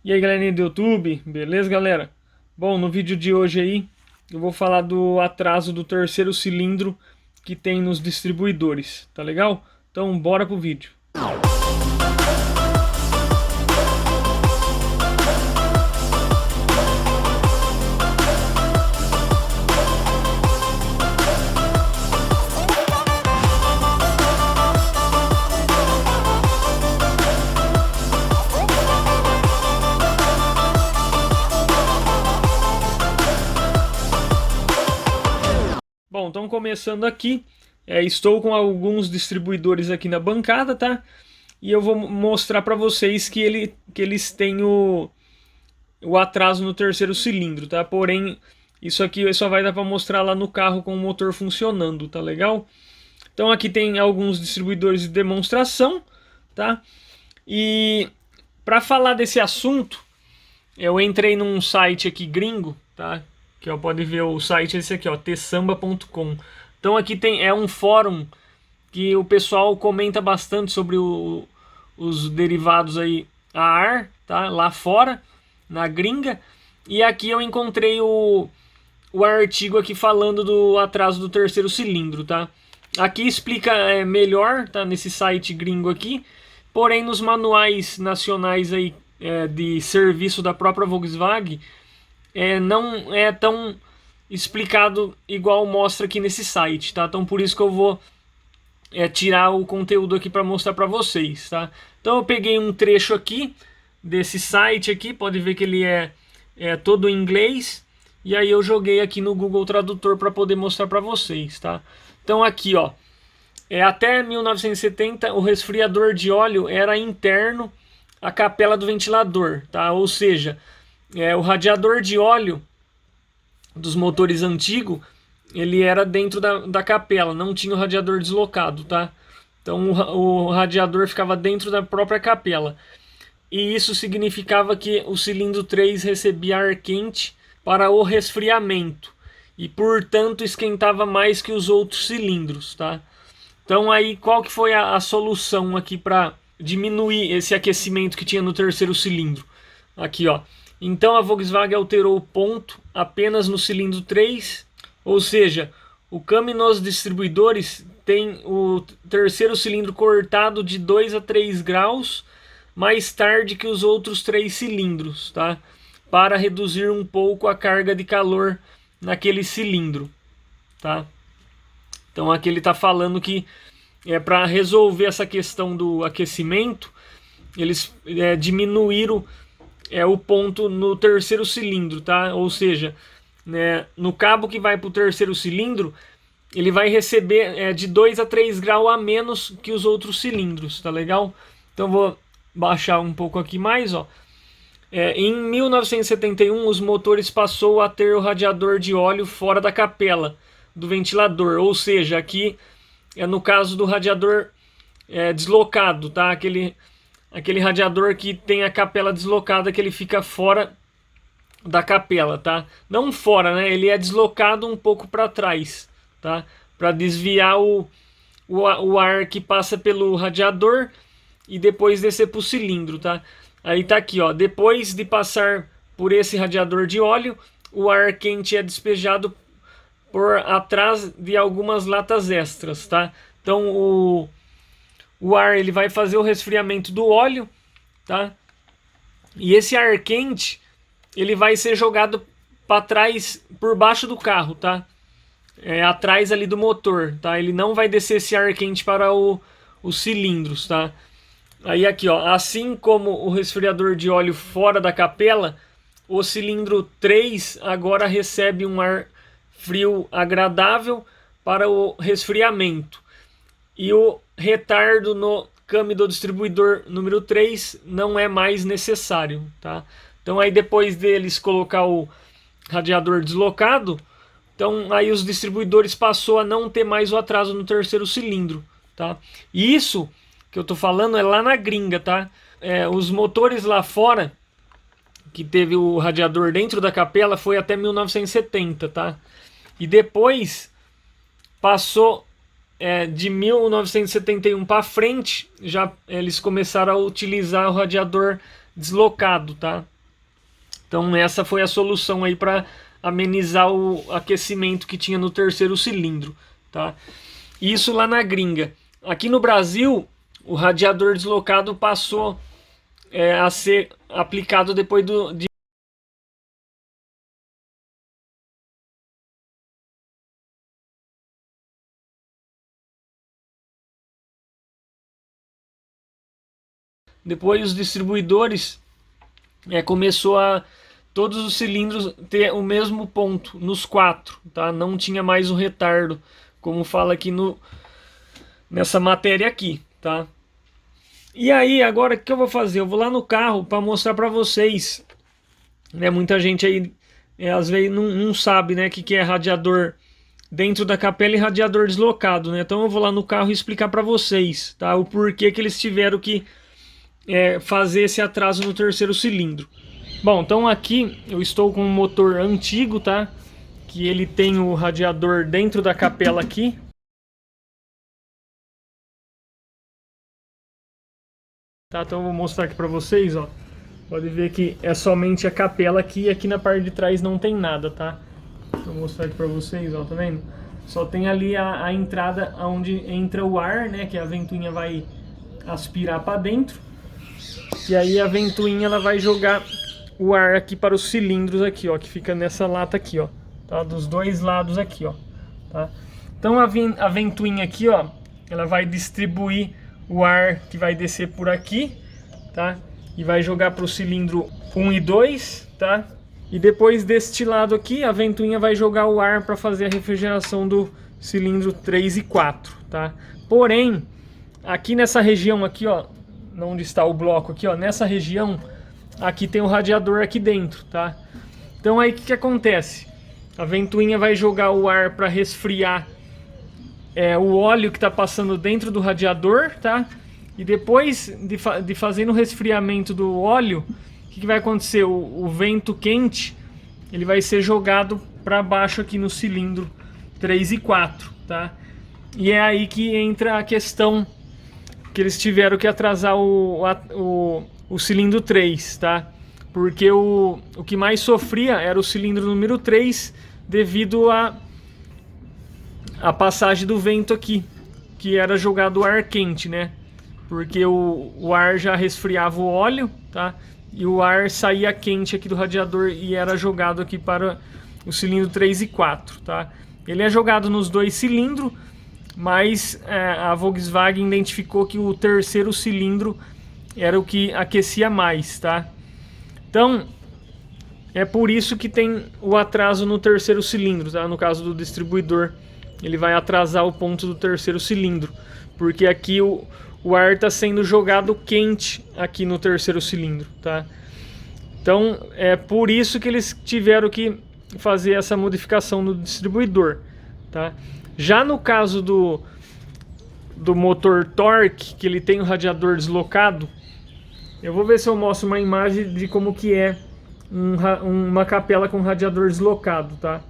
E aí, galerinha do YouTube, beleza, galera? Bom, no vídeo de hoje aí, eu vou falar do atraso do terceiro cilindro que tem nos distribuidores, tá legal? Então, bora pro vídeo. Bom, então começando aqui, estou com alguns distribuidores aqui na bancada, tá? E eu vou mostrar para vocês que eles têm o atraso no terceiro cilindro, tá? Porém, isso aqui só vai dar para mostrar lá no carro com o motor funcionando, tá legal? Então aqui tem alguns distribuidores de demonstração, tá? E para falar desse assunto, eu entrei num site aqui gringo, tá? Que pode ver o site esse aqui, ó, tsamba.com. Então aqui é um fórum que o pessoal comenta bastante sobre os derivados aí a ar, tá? Lá fora, na gringa. E aqui eu encontrei o artigo aqui falando do atraso do terceiro cilindro, tá? Aqui explica melhor, tá? Nesse site gringo aqui. Porém, nos manuais nacionais aí, de serviço da própria Volkswagen, não é tão explicado igual mostra aqui nesse site, tá? Então por isso que eu vou tirar o conteúdo aqui para mostrar para vocês, tá? Então eu peguei um trecho aqui desse site aqui, pode ver que ele é todo em inglês, e aí eu joguei aqui no Google Tradutor para poder mostrar para vocês, tá? Então aqui, ó, até 1970 o resfriador de óleo era interno à capela do ventilador, tá? Ou seja, o radiador de óleo dos motores antigos, ele era dentro da capela, não tinha o radiador deslocado, tá? Então o radiador ficava dentro da própria capela. E isso significava que o cilindro 3 recebia ar quente para o resfriamento e, portanto, esquentava mais que os outros cilindros, tá? Então aí qual que foi a solução aqui para diminuir esse aquecimento que tinha no terceiro cilindro? Aqui, ó. Então a Volkswagen alterou o ponto apenas no cilindro 3, ou seja, o câmbio nos distribuidores tem o terceiro cilindro cortado de 2 a 3 graus mais tarde que os outros três cilindros, tá? Para reduzir um pouco a carga de calor naquele cilindro, tá? Então aqui ele está falando que para resolver essa questão do aquecimento, eles diminuíram o ponto no terceiro cilindro, tá? Ou seja, né, no cabo que vai para o terceiro cilindro, ele vai receber de 2 a 3 graus a menos que os outros cilindros, tá legal? Então vou baixar um pouco aqui mais, ó. Em 1971, os motores passou a ter o radiador de óleo fora da capela do ventilador, ou seja, aqui é no caso do radiador deslocado, tá? Aquele radiador que tem a capela deslocada, que ele fica fora da capela, tá? Não fora, né? Ele é deslocado um pouco para trás, tá? Para desviar o ar que passa pelo radiador e depois descer para o cilindro, tá? Aí tá aqui, ó. Depois de passar por esse radiador de óleo, o ar quente é despejado por atrás de algumas latas extras, tá? Então o ar ele vai fazer o resfriamento do óleo, tá? E esse ar quente ele vai ser jogado para trás, por baixo do carro, tá? Atrás ali do motor, tá? Ele não vai descer esse ar quente para os cilindros, tá? Aí aqui, ó, assim como o resfriador de óleo fora da capela, o cilindro 3 agora recebe um ar frio agradável para o resfriamento. E o retardo no câmbio do distribuidor número 3 não é mais necessário, tá? Então aí depois deles colocar o radiador deslocado, então aí os distribuidores passou a não ter mais o atraso no terceiro cilindro, tá? E isso que eu tô falando é lá na gringa, tá? Os motores lá fora, que teve o radiador dentro da capela, foi até 1970, tá? E depois passou de 1971 para frente, já eles começaram a utilizar o radiador deslocado, tá? Então essa foi a solução aí para amenizar o aquecimento que tinha no terceiro cilindro, tá? Isso lá na gringa. Aqui no Brasil, o radiador deslocado passou a ser aplicado depois os distribuidores começou a todos os cilindros ter o mesmo ponto nos quatro, tá? Não tinha mais o retardo, como fala aqui nessa matéria aqui, tá? E aí, agora o que eu vou fazer? Eu vou lá no carro para mostrar para vocês, né? Muita gente aí às vezes não sabe, né, que é radiador dentro da capela e radiador deslocado, né? Então eu vou lá no carro e explicar para vocês, tá? O porquê que eles tiveram que fazer esse atraso no terceiro cilindro. Bom, então aqui eu estou com um motor antigo, tá? Que ele tem o radiador dentro da capela aqui. Tá, então eu vou mostrar aqui para vocês, ó. Pode ver que é somente a capela aqui e aqui na parte de trás não tem nada, tá? Vou mostrar aqui para vocês, ó, tá vendo? Só tem ali a entrada onde entra o ar, né? Que a ventoinha vai aspirar para dentro. E aí a ventoinha ela vai jogar o ar aqui para os cilindros aqui, ó, que fica nessa lata aqui, ó, tá? Dos dois lados aqui, ó, tá? Então a ventoinha aqui, ó, ela vai distribuir o ar que vai descer por aqui, tá? E vai jogar para o cilindro 1 e 2, tá? E depois deste lado aqui, a ventoinha vai jogar o ar para fazer a refrigeração do cilindro 3 e 4, tá? Porém, aqui nessa região aqui, ó, onde está o bloco aqui, ó, nessa região aqui tem o radiador aqui dentro, tá? Então aí o que acontece? A ventoinha vai jogar o ar para resfriar o óleo que está passando dentro do radiador, tá? E depois de fazer o resfriamento do óleo, o que vai acontecer? O vento quente ele vai ser jogado para baixo aqui no cilindro 3 e 4, tá? E é aí que entra a questão que eles tiveram que atrasar o cilindro 3, tá? Porque o que mais sofria era o cilindro número 3 devido a passagem do vento aqui, que era jogado ar quente, né? Porque o ar já resfriava o óleo, tá? E o ar saía quente aqui do radiador e era jogado aqui para o cilindro 3 e 4, tá? Ele é jogado nos dois cilindros, mas a Volkswagen identificou que o terceiro cilindro era o que aquecia mais, tá? Então, é por isso que tem o atraso no terceiro cilindro, tá? No caso do distribuidor, ele vai atrasar o ponto do terceiro cilindro, porque aqui o ar está sendo jogado quente aqui no terceiro cilindro, tá? Então, é por isso que eles tiveram que fazer essa modificação no distribuidor, tá? Já no caso do motor torque, que ele tem o radiador deslocado, eu vou ver se eu mostro uma imagem de como que é uma capela com radiador deslocado, tá?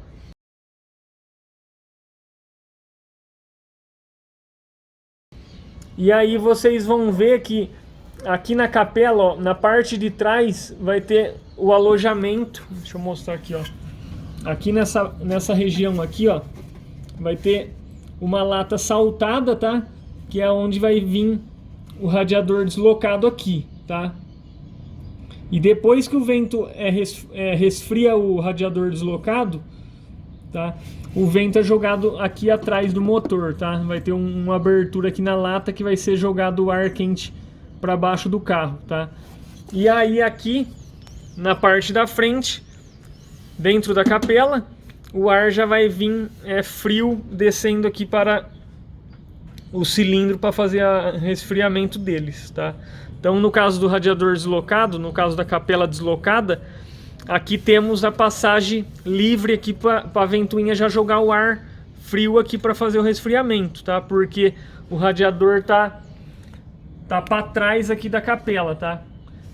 E aí vocês vão ver que aqui na capela, ó, na parte de trás, vai ter o alojamento. Deixa eu mostrar aqui, ó. Aqui nessa região aqui, ó, vai ter uma lata saltada, tá? Que é onde vai vir o radiador deslocado aqui, tá? E depois que o vento resfria o radiador deslocado, tá? O vento é jogado aqui atrás do motor, tá? Vai ter uma abertura aqui na lata que vai ser jogado o ar quente para baixo do carro, tá? E aí aqui na parte da frente, dentro da capela, o ar já vai vir frio descendo aqui para o cilindro para fazer o resfriamento deles, tá? Então no caso do radiador deslocado, no caso da capela deslocada, aqui temos a passagem livre aqui para a ventoinha já jogar o ar frio aqui para fazer o resfriamento, tá? Porque o radiador tá para trás aqui da capela, tá?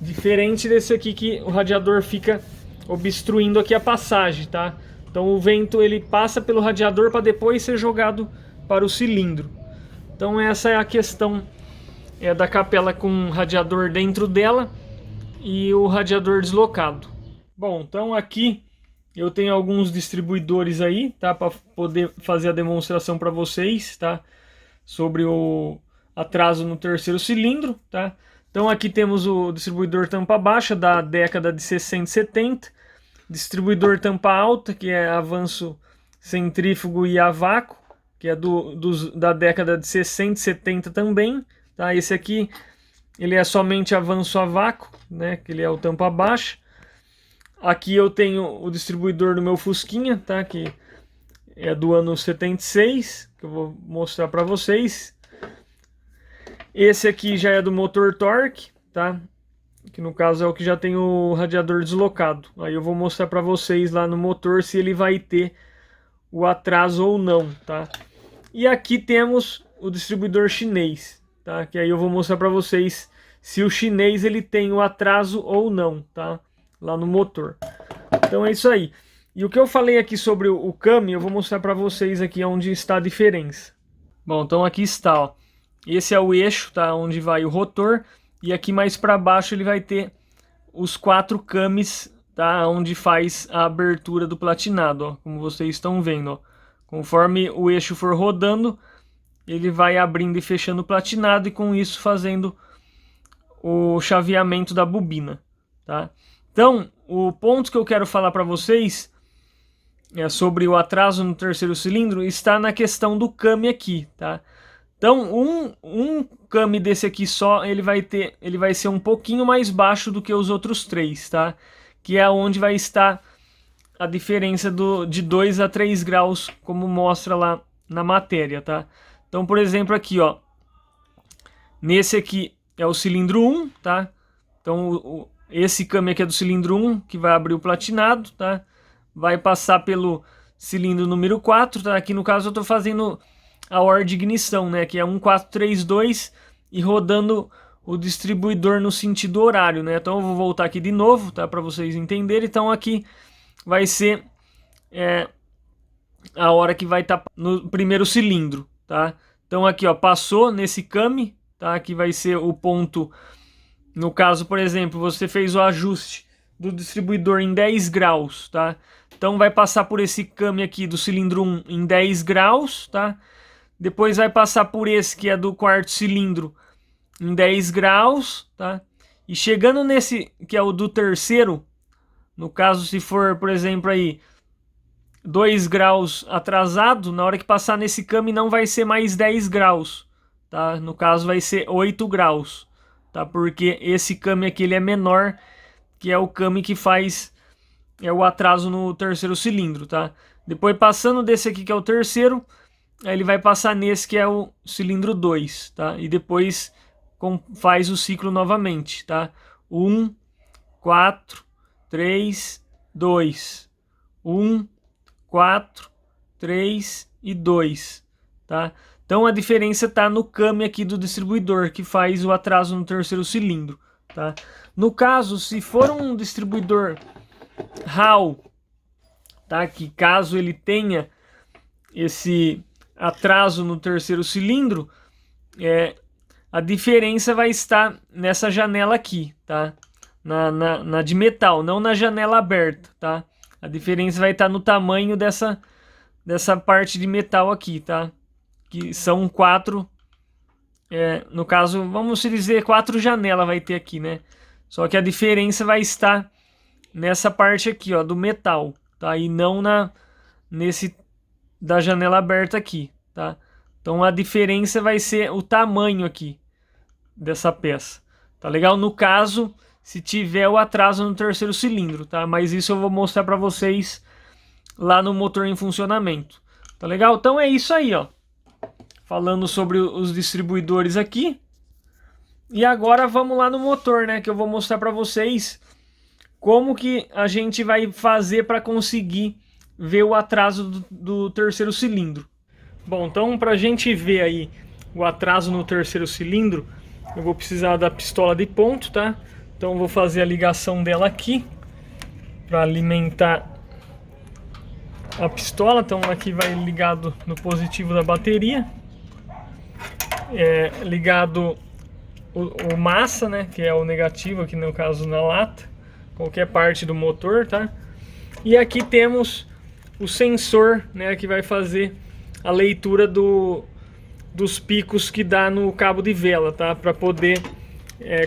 Diferente desse aqui que o radiador fica obstruindo aqui a passagem, tá? Então o vento ele passa pelo radiador para depois ser jogado para o cilindro. Então essa é a questão da capela com radiador dentro dela e o radiador deslocado. Bom, então aqui eu tenho alguns distribuidores aí, tá, para poder fazer a demonstração para vocês, tá, sobre o atraso no terceiro cilindro, tá. Então aqui temos o distribuidor tampa baixa da década de 60 e 70, distribuidor tampa alta, que é avanço centrífugo e a vácuo, que é da década de 60 e 70 também, tá. Esse aqui ele é somente avanço a vácuo, né, que ele é o tampa baixa. Aqui eu tenho o distribuidor do meu Fusquinha, tá, que é do ano 76, que eu vou mostrar para vocês. Esse aqui já é do motor torque, tá, que no caso é o que já tem o radiador deslocado. Aí eu vou mostrar para vocês lá no motor se ele vai ter o atraso ou não, tá. E aqui temos o distribuidor chinês, tá, que aí eu vou mostrar para vocês se o chinês ele tem o atraso ou não, tá, lá no motor. Então é isso aí. E o que eu falei aqui sobre o cami, eu vou mostrar para vocês aqui onde está a diferença. Bom, então aqui está, ó. Esse é o eixo, tá, onde vai o rotor, e aqui mais para baixo ele vai ter os 4 camis, tá, onde faz a abertura do platinado, ó, como vocês estão vendo, ó. Conforme o eixo for rodando, ele vai abrindo e fechando o platinado e com isso fazendo o chaveamento da bobina, tá? Então, o ponto que eu quero falar para vocês sobre o atraso no terceiro cilindro está na questão do cami aqui, tá? Então, um cami desse aqui só, ele vai ser um pouquinho mais baixo do que os outros 3, tá? Que é onde vai estar a diferença de 2 a 3 graus, como mostra lá na matéria, tá? Então, por exemplo, aqui, ó, nesse aqui é o cilindro 1, tá? Então, esse cami aqui é do cilindro 1, que vai abrir o platinado, tá? Vai passar pelo cilindro número 4, tá? Aqui no caso eu estou fazendo a ordem de ignição, né? Que é 1432 e rodando o distribuidor no sentido horário, né? Então eu vou voltar aqui de novo, tá? Para vocês entenderem. Então aqui vai ser a hora que vai estar no primeiro cilindro, tá? Então aqui, ó, passou nesse cami, tá? Aqui vai ser o ponto. No caso, por exemplo, você fez o ajuste do distribuidor em 10 graus, tá? Então vai passar por esse cami aqui do cilindro 1 em 10 graus, tá? Depois vai passar por esse que é do quarto cilindro em 10 graus, tá? E chegando nesse que é o do terceiro, no caso se for, por exemplo, aí 2 graus atrasado, na hora que passar nesse cami não vai ser mais 10 graus, tá? No caso vai ser 8 graus, tá? Porque esse cami aqui ele é menor, que é o cami que faz o atraso no terceiro cilindro, tá? Depois passando desse aqui que é o terceiro, aí ele vai passar nesse que é o cilindro 2, tá? E depois faz o ciclo novamente, tá? 1, 4, 3, 2. 1, 4, 3 e 2, tá? Então a diferença está no cami aqui do distribuidor, que faz o atraso no terceiro cilindro, tá? No caso, se for um distribuidor Hall, tá? Que caso ele tenha esse atraso no terceiro cilindro, a diferença vai estar nessa janela aqui, tá? Na de metal, não na janela aberta, tá? A diferença vai estar no tamanho dessa parte de metal aqui, tá? Que são 4, no caso, vamos dizer 4 janelas vai ter aqui, né? Só que a diferença vai estar nessa parte aqui, ó, do metal, tá? E não nesse da janela aberta aqui, tá? Então a diferença vai ser o tamanho aqui dessa peça, tá legal? No caso, se tiver o atraso no terceiro cilindro, tá? Mas isso eu vou mostrar para vocês lá no motor em funcionamento, tá legal? Então é isso aí, ó. Falando sobre os distribuidores aqui. E agora vamos lá no motor, né? Que eu vou mostrar para vocês como que a gente vai fazer para conseguir ver o atraso do terceiro cilindro. Bom, então para a gente ver aí o atraso no terceiro cilindro, eu vou precisar da pistola de ponto, tá? Então eu vou fazer a ligação dela aqui para alimentar a pistola. Então aqui vai ligado no positivo da bateria, ligado o massa, né, que é o negativo aqui no caso na lata, qualquer parte do motor, tá? E aqui temos o sensor, né, que vai fazer a leitura dos picos que dá no cabo de vela, tá? Para poder,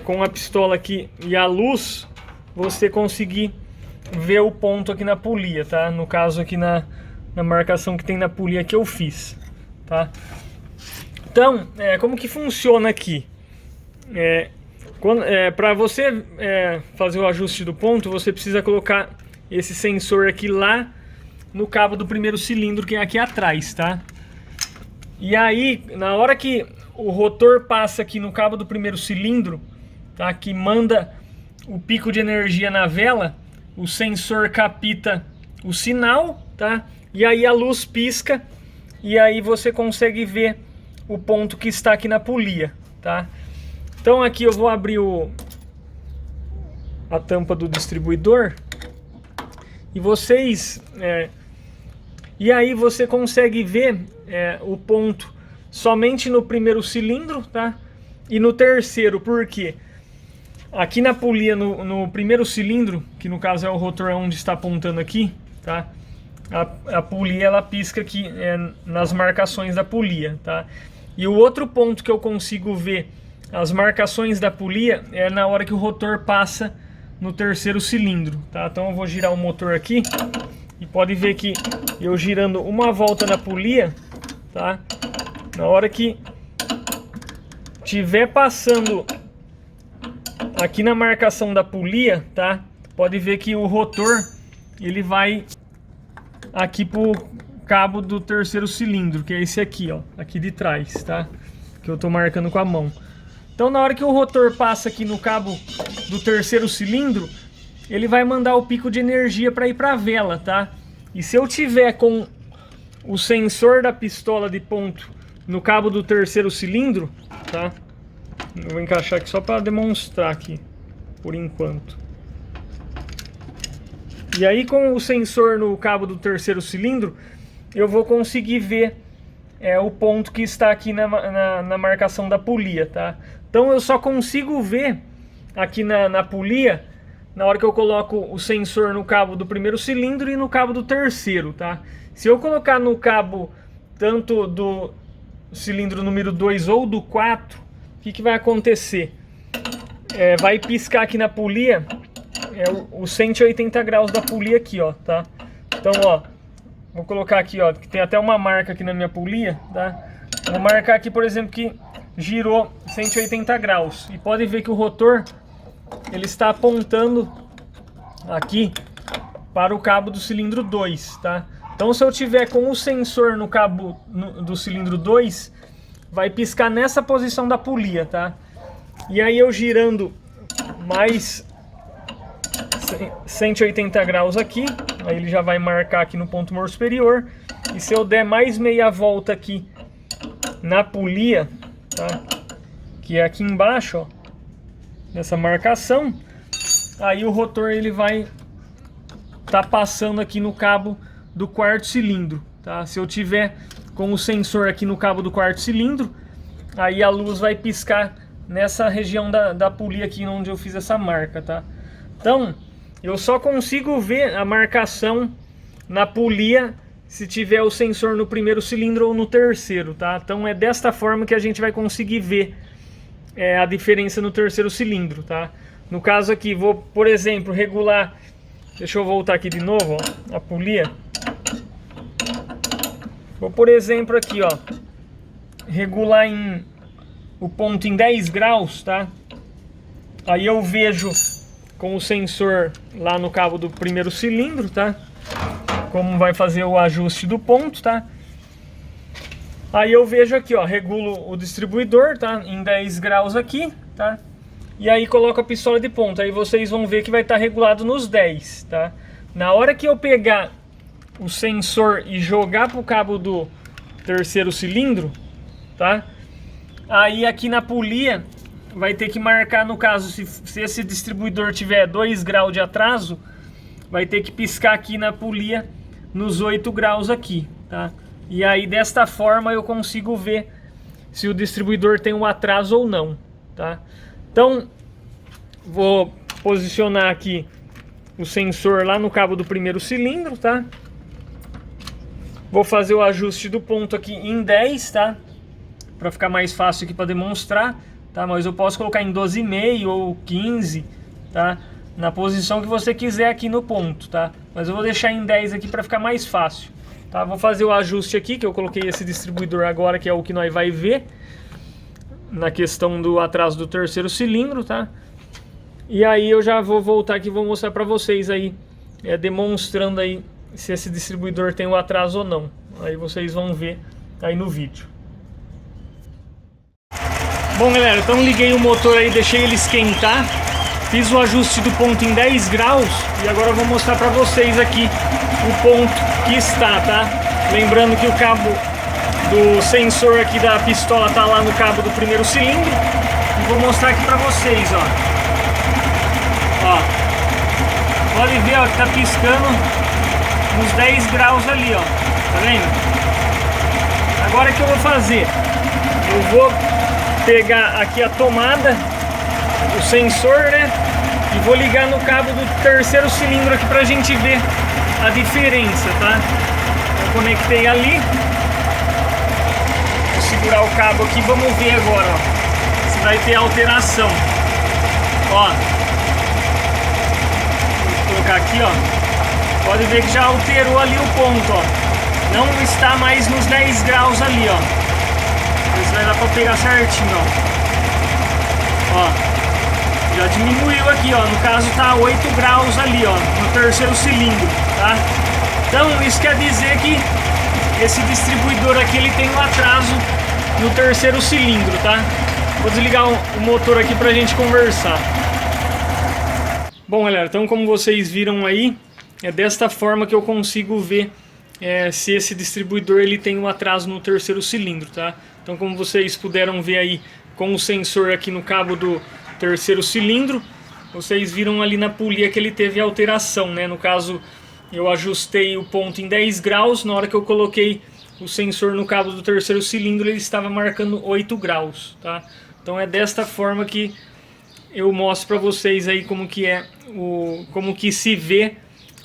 com a pistola aqui e a luz, você conseguir ver o ponto aqui na polia, tá? No caso aqui na marcação que tem na polia que eu fiz, tá? Então, como que funciona aqui? Para você fazer o ajuste do ponto, você precisa colocar esse sensor aqui lá no cabo do primeiro cilindro, que é aqui atrás, tá? E aí, na hora que o rotor passa aqui no cabo do primeiro cilindro, tá? Que manda o pico de energia na vela, o sensor capta o sinal, tá? E aí a luz pisca e aí você consegue ver o ponto que está aqui na polia, tá? Então aqui eu vou abrir a tampa do distribuidor e vocês e aí você consegue ver o ponto somente no primeiro cilindro, tá? E no terceiro, por quê? Aqui na polia, no primeiro cilindro, que no caso é o rotor onde está apontando aqui, tá? A polia ela pisca aqui nas marcações da polia, tá? E o outro ponto que eu consigo ver as marcações da polia é na hora que o rotor passa no terceiro cilindro, tá? Então eu vou girar o motor aqui e pode ver que eu girando uma volta na polia, tá? Na hora que tiver passando aqui na marcação da polia, tá? Pode ver que o rotor ele vai aqui pro cabo do terceiro cilindro, que é esse aqui, ó, aqui de trás, tá? Que eu tô marcando com a mão. Então na hora que o rotor passa aqui no cabo do terceiro cilindro, ele vai mandar o pico de energia para ir para a vela, tá? E se eu tiver com o sensor da pistola de ponto no cabo do terceiro cilindro, tá? Eu vou encaixar aqui só para demonstrar aqui, por enquanto. E aí com o sensor no cabo do terceiro cilindro, eu vou conseguir ver o ponto que está aqui na marcação da polia, tá? Então eu só consigo ver aqui na polia na hora que eu coloco o sensor no cabo do primeiro cilindro e no cabo do terceiro, tá? Se eu colocar no cabo tanto do cilindro número 2 ou do 4, o que vai acontecer? Vai piscar aqui na polia os 180 graus da polia aqui, ó, tá? Então, ó, vou colocar aqui, ó, que tem até uma marca aqui na minha polia, tá? Vou marcar aqui, por exemplo, que girou 180 graus. E pode ver que o rotor, ele está apontando aqui para o cabo do cilindro 2, tá? Então se eu tiver com o sensor no cabo do cilindro 2, vai piscar nessa posição da polia, tá? E aí eu girando mais 180 graus aqui, aí ele já vai marcar aqui no ponto morto superior. E se eu der mais meia volta aqui na polia, tá? Que é aqui embaixo, ó, nessa marcação, aí o rotor ele vai tá passando aqui no cabo do quarto cilindro, tá? Se eu tiver com o sensor aqui no cabo do quarto cilindro, aí a luz vai piscar nessa região da polia aqui onde eu fiz essa marca, tá? Então eu só consigo ver a marcação na polia se tiver o sensor no primeiro cilindro ou no terceiro, tá? Então é desta forma que a gente vai conseguir ver a diferença no terceiro cilindro, tá? No caso aqui, vou, por exemplo, regular. Deixa eu voltar aqui de novo, ó, a polia. Vou, por exemplo, aqui, ó, regular o ponto em 10 graus, tá? Aí eu vejo com o sensor lá no cabo do primeiro cilindro, tá? Como vai fazer o ajuste do ponto, tá? Aí eu vejo aqui, ó, regulo o distribuidor, tá? Em 10 graus aqui, tá? E aí coloco a pistola de ponta. Aí vocês vão ver que vai estar regulado nos 10, tá? Na hora que eu pegar o sensor e jogar pro cabo do terceiro cilindro, tá? Aí aqui na polia vai ter que marcar, no caso, se esse distribuidor tiver 2 graus de atraso, vai ter que piscar aqui na polia nos 8 graus aqui, tá? E aí desta forma eu consigo ver se o distribuidor tem um atraso ou não, tá? Então, vou posicionar aqui o sensor lá no cabo do primeiro cilindro, tá? Vou fazer o ajuste do ponto aqui em 10, tá? Para ficar mais fácil aqui para demonstrar, tá? Mas eu posso colocar em 12,5 ou 15, tá? Na posição que você quiser aqui no ponto, tá? Mas eu vou deixar em 10 aqui para ficar mais fácil, tá? Vou fazer o ajuste aqui, que eu coloquei esse distribuidor agora, que é o que nós vai ver na questão do atraso do terceiro cilindro, tá? E aí eu já vou voltar aqui e vou mostrar para vocês aí, demonstrando aí se esse distribuidor tem o atraso ou não. Aí vocês vão ver aí no vídeo. Bom, galera, então liguei o motor aí, deixei ele esquentar, fiz o ajuste do ponto em 10 graus e agora eu vou mostrar para vocês aqui o ponto que está, tá? Lembrando que o cabo do sensor aqui da pistola tá lá no cabo do primeiro cilindro e vou mostrar aqui para vocês, ó. Ó, pode ver, ó, que tá piscando uns 10 graus ali, ó, tá vendo? Agora o que eu vou fazer? Eu vou pegar aqui a tomada, o sensor, né? E vou ligar no cabo do terceiro cilindro aqui pra gente ver a diferença, tá? Eu conectei ali. Vou segurar o cabo aqui, vamos ver agora, ó, se vai ter alteração. Ó, vou colocar aqui, ó. Pode ver que já alterou ali o ponto, ó. Não está mais nos 10 graus ali, ó. Isso vai dar pra pegar certinho, ó. Já diminuiu aqui, ó. No caso tá 8 graus ali, ó, no terceiro cilindro, tá? Então isso quer dizer que esse distribuidor aqui ele tem um atraso no terceiro cilindro, tá? Vou desligar o motor aqui pra gente conversar. Bom, galera, então como vocês viram aí, é desta forma que eu consigo ver se esse distribuidor ele tem um atraso no terceiro cilindro, tá? Então, como vocês puderam ver aí com o sensor aqui no cabo do terceiro cilindro, vocês viram ali na polia que ele teve alteração, né? No caso, eu ajustei o ponto em 10 graus, na hora que eu coloquei o sensor no cabo do terceiro cilindro, ele estava marcando 8 graus, tá? Então é desta forma que eu mostro para vocês aí como que se vê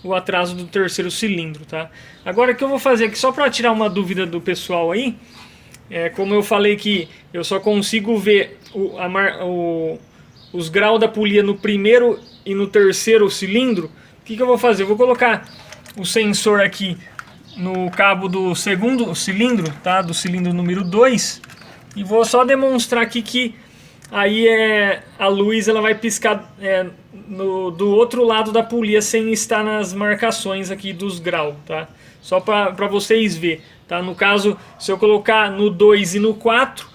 o atraso do terceiro cilindro, tá? Agora o que eu vou fazer aqui, só para tirar uma dúvida do pessoal aí, como eu falei que eu só consigo ver os graus da polia no primeiro e no terceiro cilindro, o que eu vou fazer? Eu vou colocar o sensor aqui no cabo do segundo cilindro, tá? Do cilindro número 2, e vou só demonstrar aqui que aí a luz ela vai piscar do outro lado da polia sem estar nas marcações aqui dos graus, tá? Só para vocês verem, tá? No caso, se eu colocar no 2 e no 4,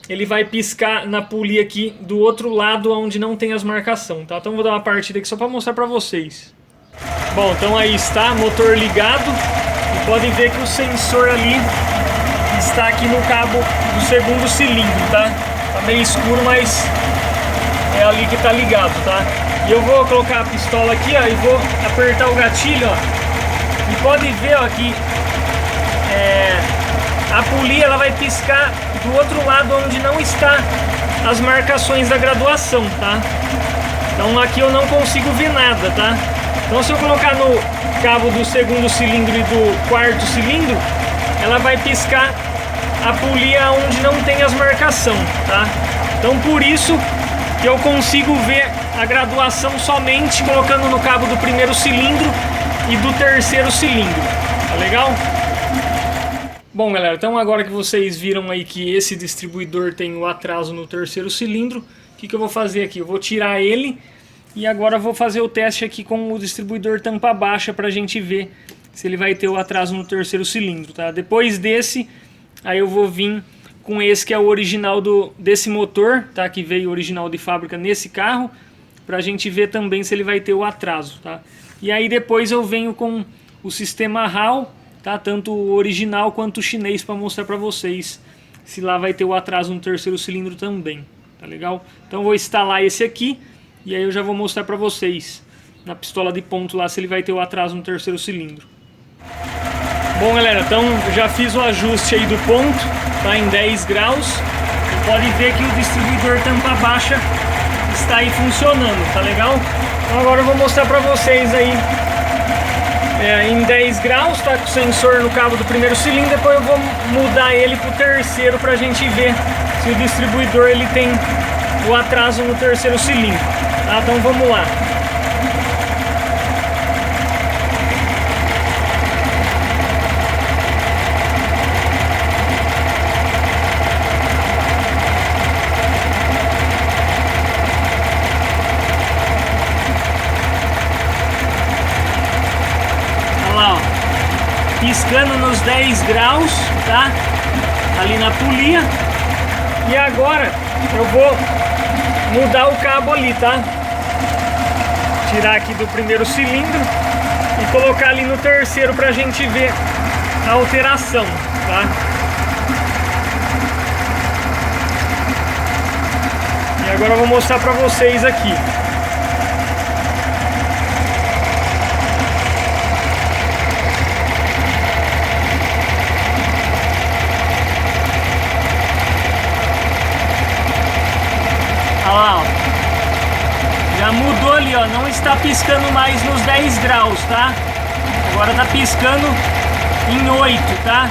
ele vai piscar na polia aqui do outro lado onde não tem as marcações, tá? Então vou dar uma partida aqui só para mostrar para vocês. Bom, então aí está, motor ligado, e podem ver que o sensor ali está aqui no cabo do segundo cilindro, tá? Tá meio escuro, mas é ali que tá ligado, tá? E eu vou colocar a pistola aqui, ó, e vou apertar o gatilho, ó. E pode ver, ó, que a polia ela vai piscar do outro lado onde não está as marcações da graduação, tá? Então aqui eu não consigo ver nada, tá? Então se eu colocar no cabo do segundo cilindro e do quarto cilindro, ela vai piscar a polia onde não tem as marcações, tá? Então por isso que eu consigo ver a graduação somente colocando no cabo do primeiro cilindro e do terceiro cilindro, tá legal? Bom, galera, então agora que vocês viram aí que esse distribuidor tem o atraso no terceiro cilindro, o que eu vou fazer aqui? Eu vou tirar ele e agora eu vou fazer o teste aqui com o distribuidor tampa baixa pra gente ver se ele vai ter o atraso no terceiro cilindro, tá? Depois desse, aí eu vou vir com esse que é o original desse motor, tá? Que veio original de fábrica nesse carro, pra gente ver também se ele vai ter o atraso, tá? E aí depois eu venho com o sistema HAL, tá? Tanto o original quanto o chinês para mostrar para vocês se lá vai ter o atraso no terceiro cilindro também, tá legal? Então eu vou instalar esse aqui e aí eu já vou mostrar para vocês na pistola de ponto lá se ele vai ter o atraso no terceiro cilindro. Bom, galera, então já fiz o ajuste aí do ponto, tá em 10 graus. pode ver que o distribuidor tampa baixa está aí funcionando, tá legal? Então agora eu vou mostrar para vocês aí em 10 graus, tá com o sensor no cabo do primeiro cilindro. Depois eu vou mudar ele pro terceiro pra gente ver se o distribuidor ele tem o atraso no terceiro cilindro, tá? Então vamos lá. Piscando nos 10 graus, tá? Ali na polia. E agora eu vou mudar o cabo ali, tá? Tirar aqui do primeiro cilindro e colocar ali no terceiro pra gente ver a alteração, tá? E agora eu vou mostrar pra vocês aqui. Olha lá, ó. Já mudou ali, ó. Não está piscando mais nos 10 graus, tá? Agora tá piscando em 8, tá?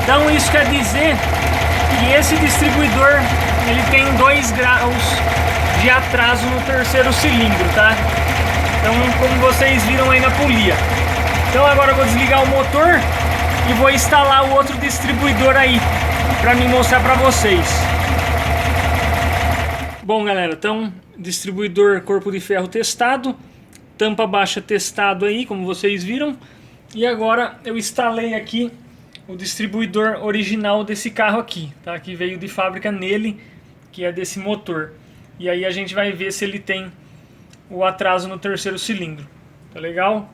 Então isso quer dizer que esse distribuidor ele tem 2 graus de atraso no terceiro cilindro, tá? Então, como vocês viram aí na polia. Então agora eu vou desligar o motor e vou instalar o outro distribuidor aí para me mostrar para vocês. Bom, galera, então distribuidor corpo de ferro testado, tampa baixa testado aí, como vocês viram. E agora eu instalei aqui o distribuidor original desse carro aqui, tá? Que veio de fábrica nele, que é desse motor. E aí a gente vai ver se ele tem o atraso no terceiro cilindro, tá legal?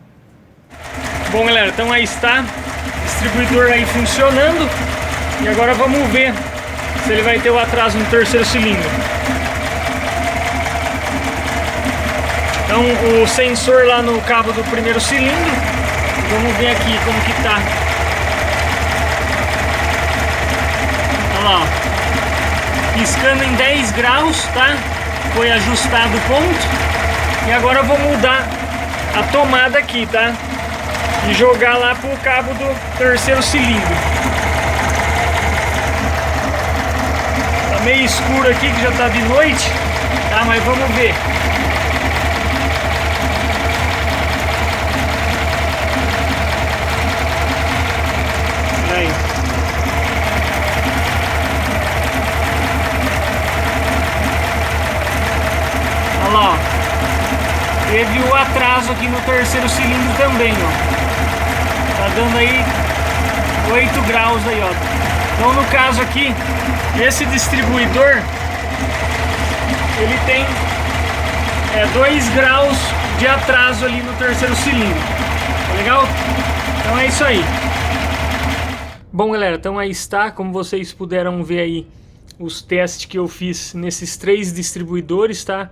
Bom, galera, então aí está, distribuidor aí funcionando. E agora vamos ver se ele vai ter o atraso no terceiro cilindro. Então o sensor lá no cabo do primeiro cilindro, vamos ver aqui como que tá. Olha lá, ó. Piscando em 10 graus, tá? Foi ajustado o ponto. E agora eu vou mudar a tomada aqui, tá? E jogar lá pro cabo do terceiro cilindro. Tá meio escuro aqui que já tá de noite, tá? Mas vamos ver. Aí. Olha lá, ó. Teve o atraso aqui no terceiro cilindro também, ó. Tá dando aí 8 graus aí, ó. Então no caso aqui, esse distribuidor ele tem 2 graus de atraso ali no terceiro cilindro. Tá legal? Então é isso aí. Bom, galera, então aí está, como vocês puderam ver aí os testes que eu fiz nesses 3 distribuidores, tá?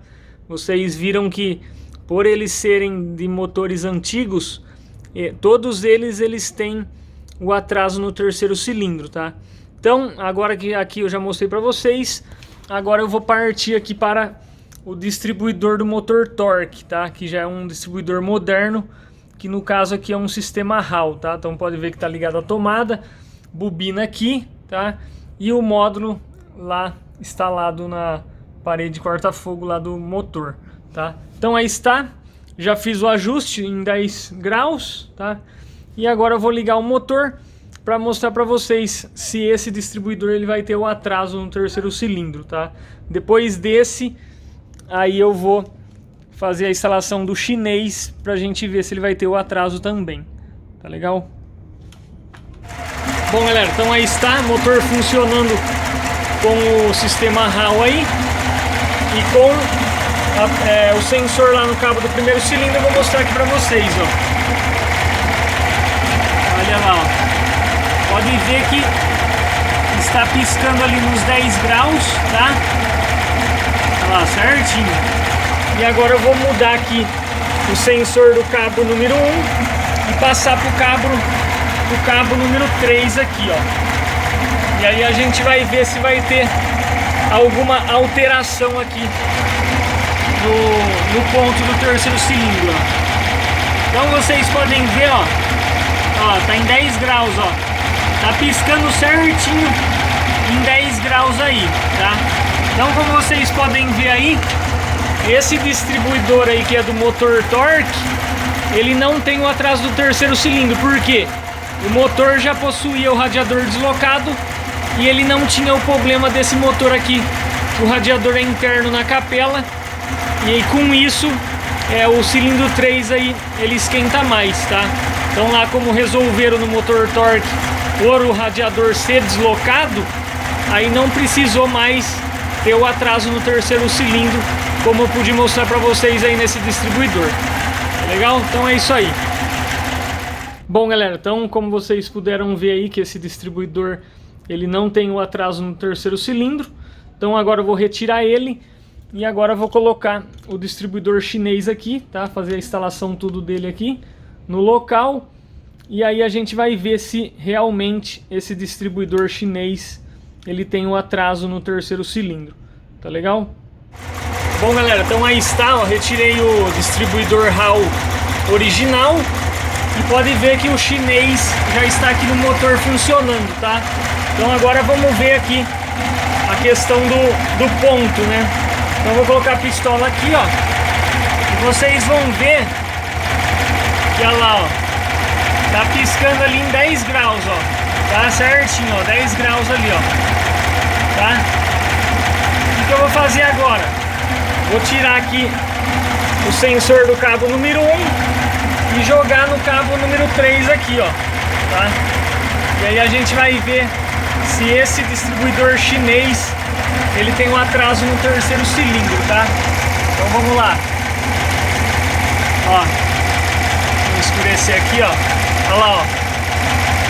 Vocês viram que por eles serem de motores antigos, todos eles têm o atraso no terceiro cilindro, tá? Então, agora que aqui eu já mostrei para vocês, agora eu vou partir aqui para o distribuidor do motor torque, tá? Que já é um distribuidor moderno, que no caso aqui é um sistema Hall, tá? Então pode ver que tá ligado à tomada, bobina aqui, tá? E o módulo lá instalado na parede corta-fogo lá do motor, tá? Então aí está, já fiz o ajuste em 10 graus, tá? E agora eu vou ligar o motor para mostrar para vocês se esse distribuidor ele vai ter o atraso no terceiro cilindro, tá? Depois desse, aí eu vou fazer a instalação do chinês pra gente ver se ele vai ter o atraso também, tá legal? Bom, galera, então aí está, motor funcionando com o sistema Hall aí e com o sensor lá no cabo do primeiro cilindro. Eu vou mostrar aqui pra vocês, ó. Olha lá, ó. Pode ver que está piscando ali nos 10 graus, tá? Olha lá, certinho. E agora eu vou mudar aqui o sensor do cabo número 1 e passar pro cabo número 3 aqui, ó. E aí a gente vai ver se vai ter alguma alteração aqui no ponto do terceiro cilindro, ó. Então vocês podem ver, ó, tá em 10 graus, ó, tá piscando certinho em 10 graus aí, tá? Então, como vocês podem ver aí, esse distribuidor aí que é do motor torque, ele não tem o atraso do terceiro cilindro, porque o motor já possuía o radiador deslocado e ele não tinha o problema desse motor aqui, o radiador é interno na capela, e aí com isso o cilindro 3 aí ele esquenta mais, tá? Então lá como resolveram no motor torque por o radiador ser deslocado, aí não precisou mais ter o atraso no terceiro cilindro, como eu pude mostrar para vocês aí nesse distribuidor. Tá legal? Então é isso aí. Bom, galera, então como vocês puderam ver aí que esse distribuidor ele não tem o atraso no terceiro cilindro, então agora eu vou retirar ele e agora eu vou colocar o distribuidor chinês aqui, tá? Fazer a instalação tudo dele aqui no local, e aí a gente vai ver se realmente esse distribuidor chinês ele tem um atraso no terceiro cilindro, tá legal? Bom, galera, então aí está, ó, retirei o distribuidor HAL original e pode ver que o chinês já está aqui no motor funcionando, tá? Então agora vamos ver aqui a questão do ponto, né? Então eu vou colocar a pistola aqui, ó, e vocês vão ver que, olha lá, ó, tá piscando ali em 10 graus, ó, tá certinho, ó, 10 graus ali, ó, tá? O que eu vou fazer agora? Vou tirar aqui o sensor do cabo número 1 e jogar no cabo número 3 aqui, ó, tá? E aí a gente vai ver se esse distribuidor chinês ele tem um atraso no terceiro cilindro, tá? Então vamos lá. Ó, vou escurecer aqui, ó. Olha lá, ó.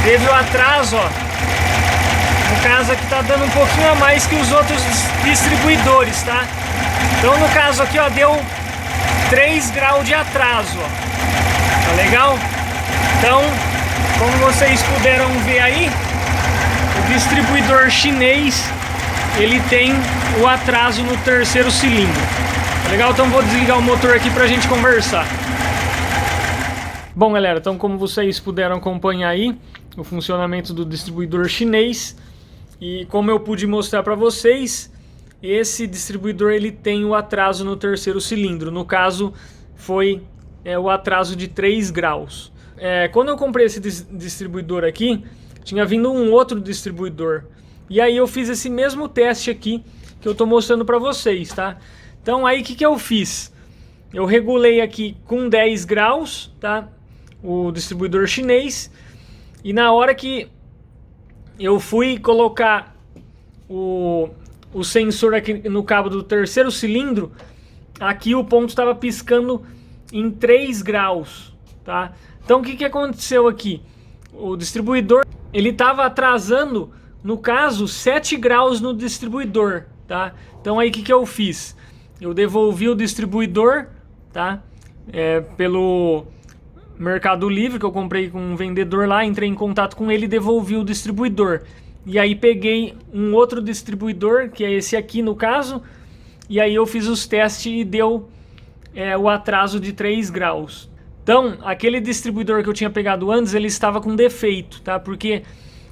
Teve o atraso, ó. No caso aqui tá dando um pouquinho a mais que os outros distribuidores, tá? Então no caso aqui, ó, deu 3 graus de atraso, ó. Tá legal? Então, como vocês puderam ver aí, o distribuidor chinês ele tem o atraso no terceiro cilindro. Tá legal? Então vou desligar o motor aqui pra gente conversar. Bom, galera, então como vocês puderam acompanhar aí o funcionamento do distribuidor chinês, e como eu pude mostrar para vocês, esse distribuidor ele tem o atraso no terceiro cilindro. No caso foi o atraso de 3 graus. Quando eu comprei esse distribuidor aqui, tinha vindo um outro distribuidor. E aí eu fiz esse mesmo teste aqui que eu tô mostrando para vocês, tá? Então aí o que eu fiz? Eu regulei aqui com 10 graus, tá? O distribuidor chinês. E na hora que eu fui colocar o sensor aqui no cabo do terceiro cilindro, aqui o ponto estava piscando em 3 graus, tá? Então o que aconteceu aqui? O distribuidor ele estava atrasando, no caso, 7 graus no distribuidor, tá? Então aí o que eu fiz? Eu devolvi o distribuidor, tá? Pelo Mercado Livre, que eu comprei com um vendedor lá, entrei em contato com ele e devolvi o distribuidor. E aí peguei um outro distribuidor, que é esse aqui no caso, e aí eu fiz os testes e deu o atraso de 3 graus. Então, aquele distribuidor que eu tinha pegado antes, ele estava com defeito, tá? Porque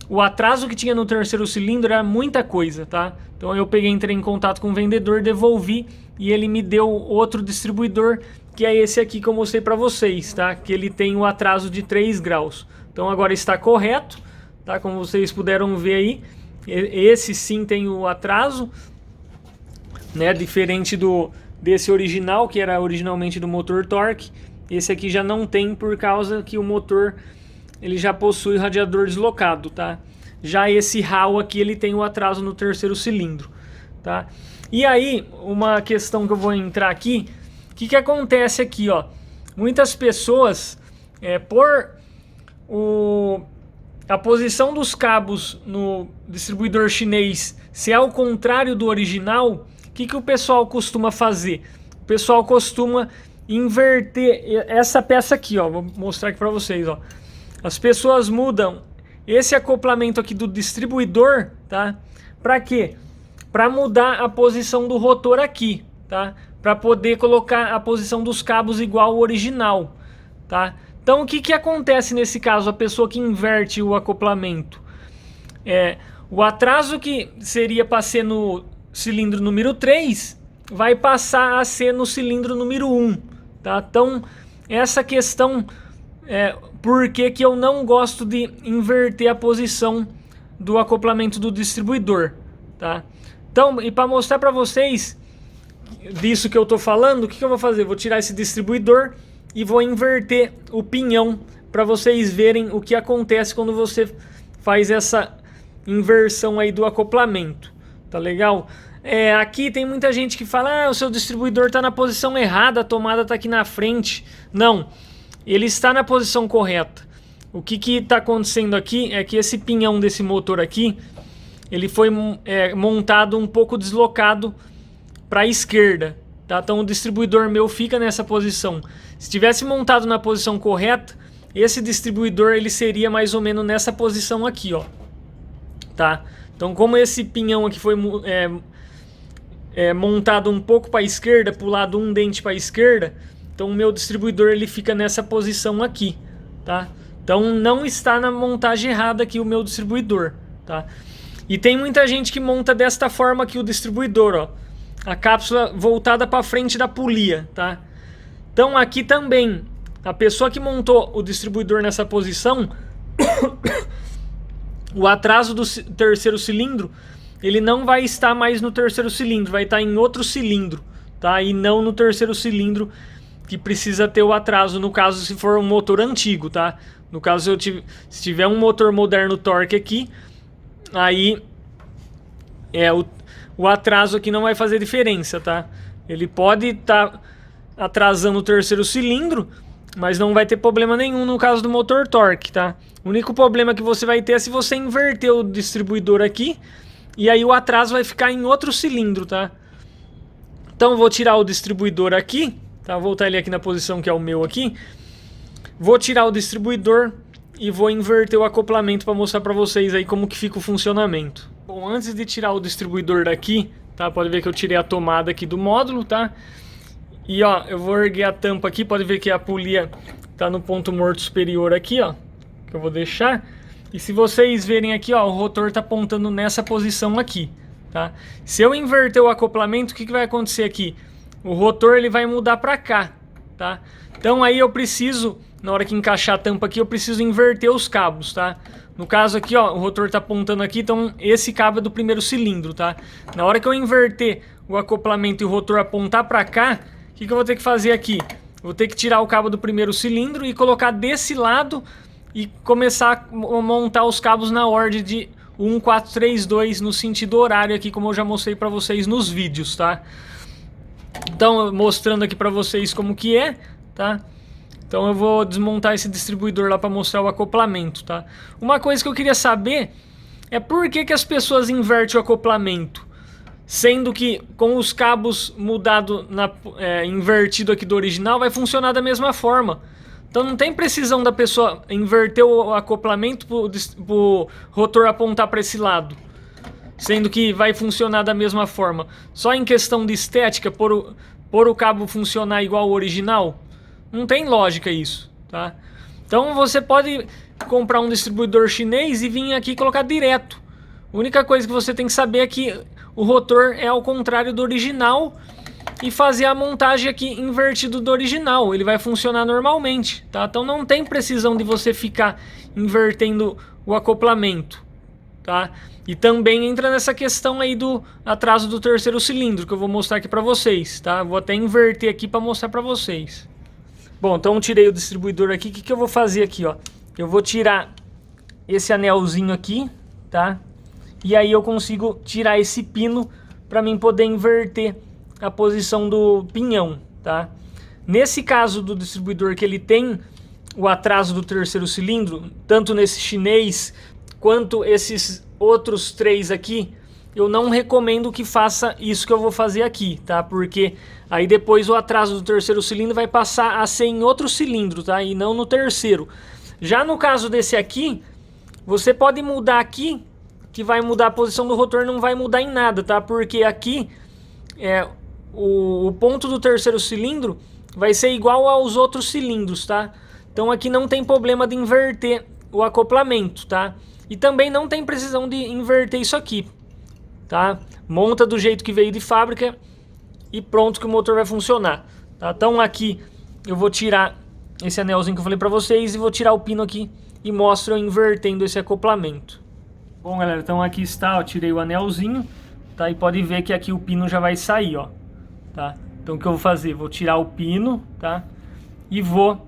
o atraso que tinha no terceiro cilindro era muita coisa, tá? Então eu entrei em contato com o vendedor, devolvi e ele me deu outro distribuidor, que é esse aqui que eu mostrei para vocês, tá? Que ele tem o atraso de 3 graus. Então agora está correto, tá? Como vocês puderam ver aí, esse sim tem o atraso, né? Diferente desse original, que era originalmente do motor torque. Esse aqui já não tem por causa que o motor ele já possui radiador deslocado, tá? Já esse HAL aqui ele tem o atraso no terceiro cilindro, tá? E aí, uma questão que eu vou entrar aqui, o que acontece aqui, ó? Muitas pessoas, por a posição dos cabos no distribuidor chinês ser ao contrário do original, o que o pessoal costuma fazer? O pessoal costuma inverter essa peça aqui, ó. Vou mostrar aqui para vocês, ó. As pessoas mudam esse acoplamento aqui do distribuidor, tá? Para quê? para mudar a posição do rotor aqui, tá? Para poder colocar a posição dos cabos igual ao original, tá? Então o que acontece nesse caso, a pessoa que inverte o acoplamento? O atraso que seria para ser no cilindro número 3 vai passar a ser no cilindro número 1, tá? Então essa questão por que eu não gosto de inverter a posição do acoplamento do distribuidor, tá? Então, e para mostrar para vocês disso que eu tô falando, o que eu vou fazer? Vou tirar esse distribuidor e vou inverter o pinhão para vocês verem o que acontece quando você faz essa inversão aí do acoplamento, tá legal? Aqui tem muita gente que fala, o seu distribuidor está na posição errada, a tomada está aqui na frente. Não, ele está na posição correta. O que está acontecendo aqui é que esse pinhão desse motor aqui, ele foi montado um pouco deslocado para a esquerda, tá? Então o distribuidor meu fica nessa posição. Se tivesse montado na posição correta, esse distribuidor ele seria mais ou menos nessa posição aqui, ó, tá? Então como esse pinhão aqui foi montado um pouco para a esquerda, para o lado um dente para a esquerda, então o meu distribuidor ele fica nessa posição aqui, tá? Então não está na montagem errada aqui o meu distribuidor, tá? E tem muita gente que monta desta forma aqui o distribuidor, ó, a cápsula voltada para frente da polia, tá? Então aqui também, a pessoa que montou o distribuidor nessa posição, o atraso do terceiro cilindro, ele não vai estar mais no terceiro cilindro, vai estar em outro cilindro, tá? E não no terceiro cilindro que precisa ter o atraso, no caso se for um motor antigo, tá? No caso se tiver um motor moderno torque aqui, aí o atraso aqui não vai fazer diferença, tá? Ele pode estar atrasando o terceiro cilindro, mas não vai ter problema nenhum no caso do motor torque, tá? O único problema que você vai ter é se você inverter o distribuidor aqui, e aí o atraso vai ficar em outro cilindro, tá? Então eu vou tirar o distribuidor aqui, tá? Vou voltar ele aqui na posição que é o meu aqui. Vou tirar o distribuidor e vou inverter o acoplamento para mostrar para vocês aí como que fica o funcionamento. Bom, antes de tirar o distribuidor daqui, tá? Pode ver que eu tirei a tomada aqui do módulo, tá? E ó, eu vou erguer a tampa aqui, pode ver que a polia tá no ponto morto superior aqui, ó, que eu vou deixar. E se vocês verem aqui, ó, o rotor tá apontando nessa posição aqui, tá? Se eu inverter o acoplamento, o que vai acontecer aqui? O rotor ele vai mudar para cá, tá? Então aí eu preciso, na hora que encaixar a tampa aqui, eu preciso inverter os cabos, tá? No caso aqui, ó, o rotor tá apontando aqui, então esse cabo é do primeiro cilindro, tá? Na hora que eu inverter o acoplamento e o rotor apontar para cá, o que eu vou ter que fazer aqui? Vou ter que tirar o cabo do primeiro cilindro e colocar desse lado e começar a montar os cabos na ordem de 1, 4, 3, 2 no sentido horário aqui, como eu já mostrei para vocês nos vídeos, tá? Então, mostrando aqui para vocês como que é, tá? Então eu vou desmontar esse distribuidor lá para mostrar o acoplamento, tá? Uma coisa que eu queria saber é por que as pessoas invertem o acoplamento, sendo que com os cabos invertido aqui do original vai funcionar da mesma forma. Então não tem precisão da pessoa inverter o acoplamento pro rotor apontar para esse lado, sendo que vai funcionar da mesma forma. Só em questão de estética, por o cabo funcionar igual ao original, não tem lógica isso, tá? Então você pode comprar um distribuidor chinês e vir aqui e colocar direto. A única coisa que você tem que saber é que o rotor é ao contrário do original e fazer a montagem aqui invertido do original. Ele vai funcionar normalmente, tá? Então não tem precisão de você ficar invertendo o acoplamento, tá? E também entra nessa questão aí do atraso do terceiro cilindro, que eu vou mostrar aqui pra vocês, tá? Vou até inverter aqui pra mostrar pra vocês. Bom, então eu tirei o distribuidor aqui. O que eu vou fazer aqui, ó? Eu vou tirar esse anelzinho aqui, tá? E aí eu consigo tirar esse pino pra mim poder inverter a posição do pinhão, tá? Nesse caso do distribuidor que ele tem o atraso do terceiro cilindro, tanto nesse chinês quanto esses outros três aqui, eu não recomendo que faça isso que eu vou fazer aqui, tá? Porque aí depois o atraso do terceiro cilindro vai passar a ser em outro cilindro, tá? E não no terceiro. Já no caso desse aqui, você pode mudar aqui que vai mudar a posição do rotor, não vai mudar em nada, tá? Porque aqui o ponto do terceiro cilindro vai ser igual aos outros cilindros, tá? Então aqui não tem problema de inverter o acoplamento, tá? E também não tem precisão de inverter isso aqui, tá? Monta do jeito que veio de fábrica e pronto que o motor vai funcionar, tá? Então aqui eu vou tirar esse anelzinho que eu falei pra vocês e vou tirar o pino aqui e mostro eu invertendo esse acoplamento. Bom, galera, então aqui está, eu tirei o anelzinho, tá? E pode ver que aqui o pino já vai sair, ó, tá? Então o que eu vou fazer? Vou tirar o pino, tá? E vou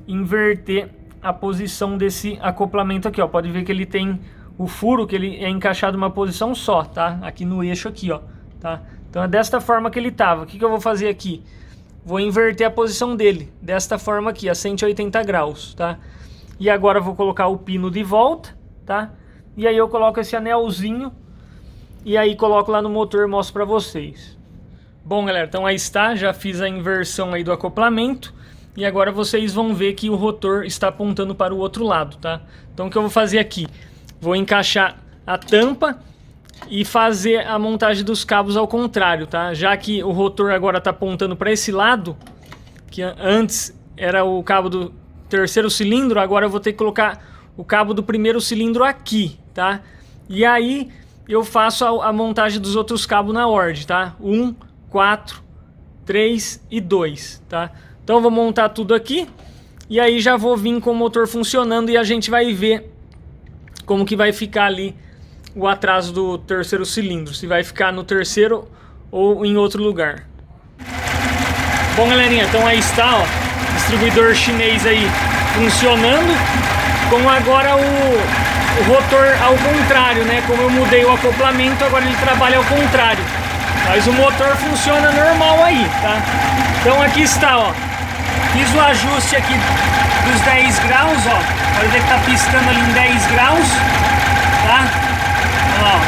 inverter a posição desse acoplamento aqui, ó. Pode ver que ele tem o furo, que ele é encaixado numa posição só, tá? Aqui no eixo aqui, ó, tá? Então é desta forma que ele tava. O que eu vou fazer aqui? Vou inverter a posição dele, desta forma aqui, a 180 graus, tá? E agora eu vou colocar o pino de volta, tá? E aí eu coloco esse anelzinho e aí coloco lá no motor e mostro pra vocês. Bom, galera, então aí está, já fiz a inversão aí do acoplamento. E agora vocês vão ver que o rotor está apontando para o outro lado, tá? Então o que eu vou fazer aqui? Vou encaixar a tampa e fazer a montagem dos cabos ao contrário, tá? Já que o rotor agora está apontando para esse lado, que antes era o cabo do terceiro cilindro, agora eu vou ter que colocar o cabo do primeiro cilindro aqui, tá? E aí eu faço a montagem dos outros cabos na ordem, tá? 1, 4, 3 e 2, tá? Então eu vou montar tudo aqui e aí já vou vir com o motor funcionando e a gente vai ver como que vai ficar ali o atraso do terceiro cilindro, se vai ficar no terceiro ou em outro lugar. Bom, galerinha, então aí está, ó, distribuidor chinês aí funcionando, com agora o rotor ao contrário, né? Como eu mudei o acoplamento, agora ele trabalha ao contrário, mas o motor funciona normal aí, tá? Então aqui está, ó. Fiz o ajuste aqui dos 10 graus, ó. Pode ver que tá piscando ali em 10 graus, tá? Olha lá, ó.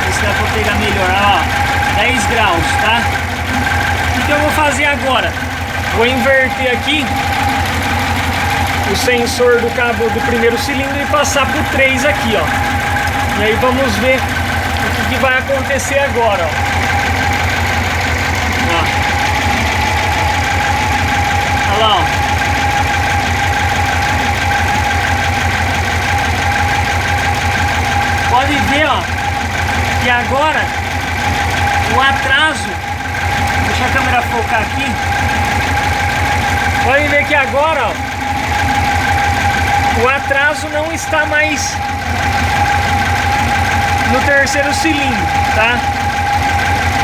Vê se dá pra pegar melhor, olha lá, ó. 10 graus, tá? O que eu vou fazer agora? Vou inverter aqui o sensor do cabo do primeiro cilindro e passar pro 3 aqui, ó. E aí vamos ver o que vai acontecer agora, ó. Olha lá, ó. Pode ver, ó, que agora o atraso, deixa a câmera focar aqui, pode ver que agora, ó, o atraso não está mais no terceiro cilindro, tá?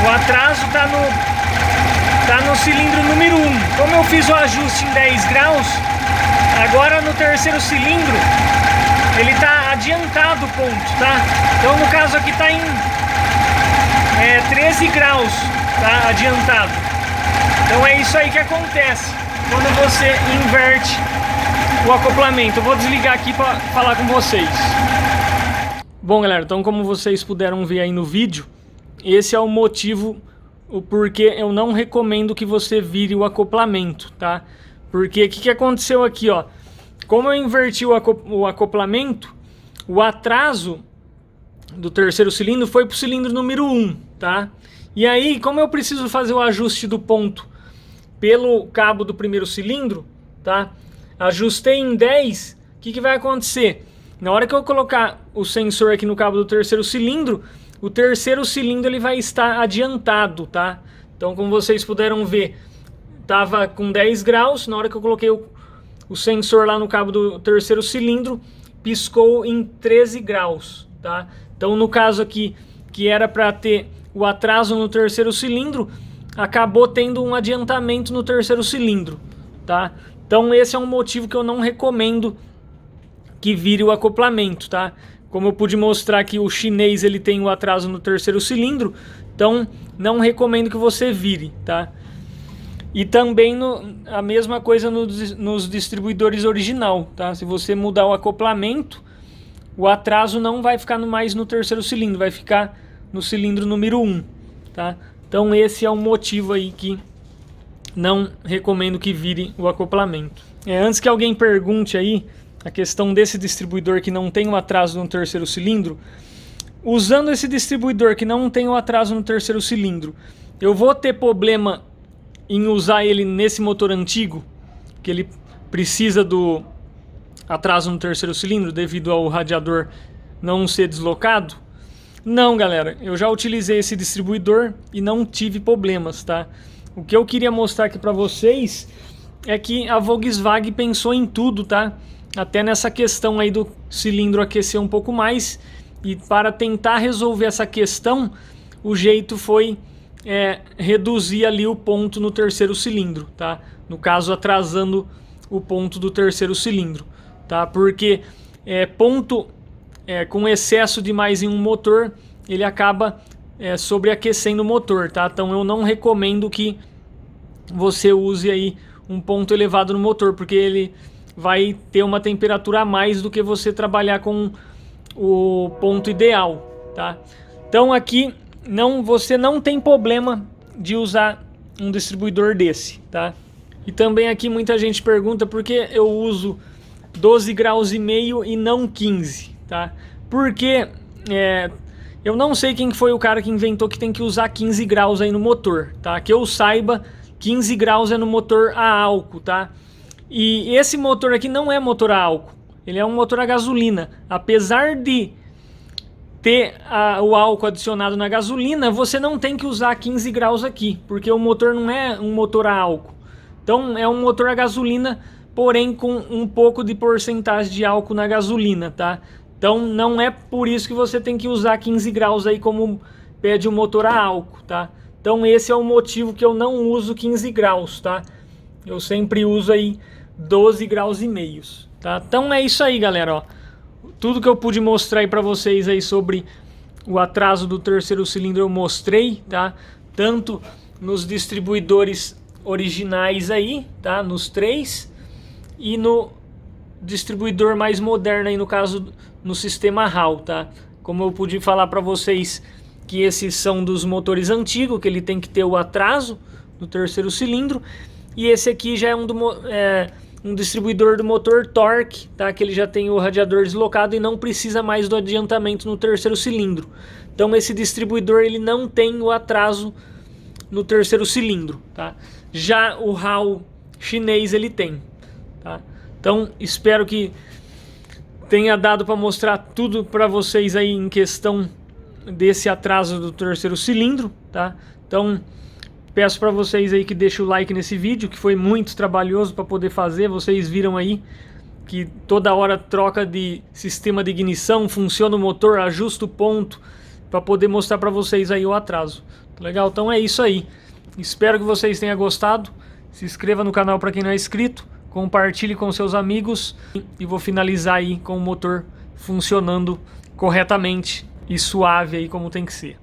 O atraso tá no cilindro número 1. Como eu fiz o ajuste em 10 graus, agora no terceiro cilindro ele tá adiantado o ponto, tá? Então no caso aqui tá em 13 graus, tá? Adiantado. Então é isso aí que acontece quando você inverte o acoplamento. Eu vou desligar aqui para falar com vocês. Bom, galera, então como vocês puderam ver aí no vídeo, esse é o motivo, o porquê eu não recomendo que você vire o acoplamento, tá? Porque o que aconteceu aqui, ó? Como eu inverti o acoplamento, o atraso do terceiro cilindro foi pro cilindro número 1, tá? E aí, como eu preciso fazer o ajuste do ponto pelo cabo do primeiro cilindro, tá? Ajustei em 10, o que vai acontecer? Na hora que eu colocar o sensor aqui no cabo do terceiro cilindro, o terceiro cilindro ele vai estar adiantado, tá? Então, como vocês puderam ver, tava com 10 graus, na hora que eu coloquei o sensor lá no cabo do terceiro cilindro, piscou em 13 graus, tá? Então, no caso aqui, que era para ter o atraso no terceiro cilindro, acabou tendo um adiantamento no terceiro cilindro, tá? Então, esse é um motivo que eu não recomendo que vire o acoplamento, tá? Como eu pude mostrar que o chinês ele tem o atraso no terceiro cilindro, então não recomendo que você vire, tá? E também a mesma coisa nos distribuidores original, tá? Se você mudar o acoplamento, o atraso não vai ficar mais no terceiro cilindro, vai ficar no cilindro número 1, tá? Então esse é um motivo aí que não recomendo que vire o acoplamento. Antes que alguém pergunte aí, a questão desse distribuidor que não tem o atraso no terceiro cilindro, usando esse distribuidor que não tem o atraso no terceiro cilindro, eu vou ter problema em usar ele nesse motor antigo, que ele precisa do atraso no terceiro cilindro devido ao radiador não ser deslocado? Não, galera, eu já utilizei esse distribuidor e não tive problemas, tá? O que eu queria mostrar aqui para vocês é que a Volkswagen pensou em tudo, tá? Até nessa questão aí do cilindro aquecer um pouco mais, e para tentar resolver essa questão, o jeito foi reduzir ali o ponto no terceiro cilindro, tá? No caso, atrasando o ponto do terceiro cilindro, tá? Porque ponto com excesso demais em um motor, ele acaba sobreaquecendo o motor, tá? Então eu não recomendo que você use aí um ponto elevado no motor, porque ele vai ter uma temperatura a mais do que você trabalhar com o ponto ideal, tá? Então aqui você não tem problema de usar um distribuidor desse, tá? E também aqui muita gente pergunta por que eu uso 12 graus e meio e não 15, tá? Porque eu não sei quem foi o cara que inventou que tem que usar 15 graus aí no motor, tá? Que eu saiba, 15 graus é no motor a álcool, tá? E esse motor aqui não é motor a álcool, ele é um motor a gasolina. Apesar de ter o álcool adicionado na gasolina, você não tem que usar 15 graus aqui, porque o motor não é um motor a álcool. Então é um motor a gasolina, porém com um pouco de porcentagem de álcool na gasolina, tá? Então não é por isso que você tem que usar 15 graus aí como pede o motor a álcool, tá? Então esse é o motivo que eu não uso 15 graus, tá? Eu sempre uso aí 12 graus e meios, tá? Então é isso aí, galera, ó. Tudo que eu pude mostrar aí pra vocês aí sobre o atraso do terceiro cilindro eu mostrei, tá? Tanto nos distribuidores originais aí, tá? Nos 3, e no distribuidor mais moderno aí, no caso no sistema HAL, tá? Como eu pude falar para vocês que esses são dos motores antigos, que ele tem que ter o atraso do terceiro cilindro, e esse aqui já é um distribuidor do motor torque, tá? Que ele já tem o radiador deslocado e não precisa mais do adiantamento no terceiro cilindro. Então esse distribuidor ele não tem o atraso no terceiro cilindro, tá? Já o HAL chinês ele tem, tá? Então espero que tenha dado para mostrar tudo para vocês aí em questão desse atraso do terceiro cilindro, tá? Então peço para vocês aí que deixem o like nesse vídeo, que foi muito trabalhoso para poder fazer. Vocês viram aí que toda hora troca de sistema de ignição, funciona o motor, ajusta o ponto para poder mostrar para vocês aí o atraso. Legal? Então é isso aí. Espero que vocês tenham gostado. Se inscreva no canal para quem não é inscrito. Compartilhe com seus amigos e vou finalizar aí com o motor funcionando corretamente e suave aí como tem que ser.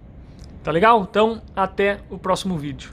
Tá legal? Então até o próximo vídeo.